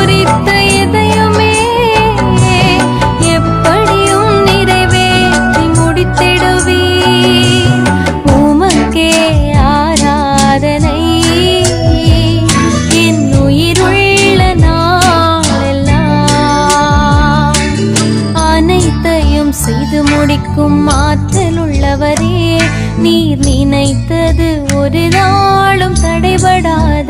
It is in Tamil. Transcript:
குறித்த எதையுமே எப்படியும் நிறைவேற்றி முடித்திடுவீர். உமக்கே ஆராதனை என் உயிருள்ள நாளெல்லாம். அனைத்தையும் செய்து முடிக்கும் ஆற்றல் உள்ளவரே, நீர் நினைத்தது ஒரு நாளும் தடைபடாத